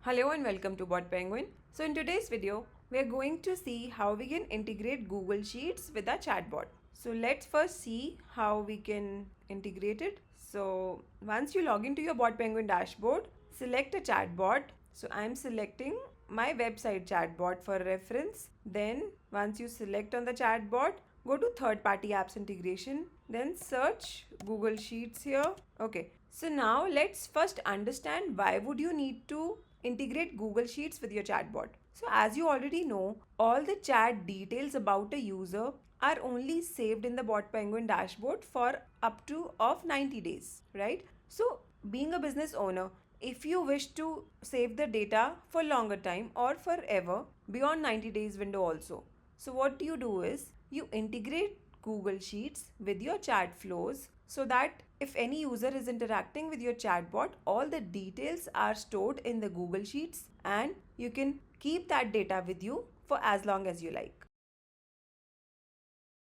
Hello and welcome to BotPenguin. So in today's video, we are going to see how we can integrate Google Sheets with our chatbot. So let's first see how we can integrate it. So once you log into your BotPenguin dashboard, select a chatbot. So I'm selecting my website chatbot for reference. Then once you select on the chatbot, go to third-party apps integration. Then search Google Sheets here. Okay. So now let's first understand why would you need to integrate Google Sheets with your chatbot. So as you already know, all the chat details about a user are only saved in the BotPenguin dashboard for up to of 90 days, right? So being a business owner, if you wish to save the data for longer time or forever beyond 90 days window also. So what you do is you integrate Google Sheets with your chat flows so that if any user is interacting with your chatbot, all the details are stored in the Google Sheets and you can keep that data with you for as long as you like.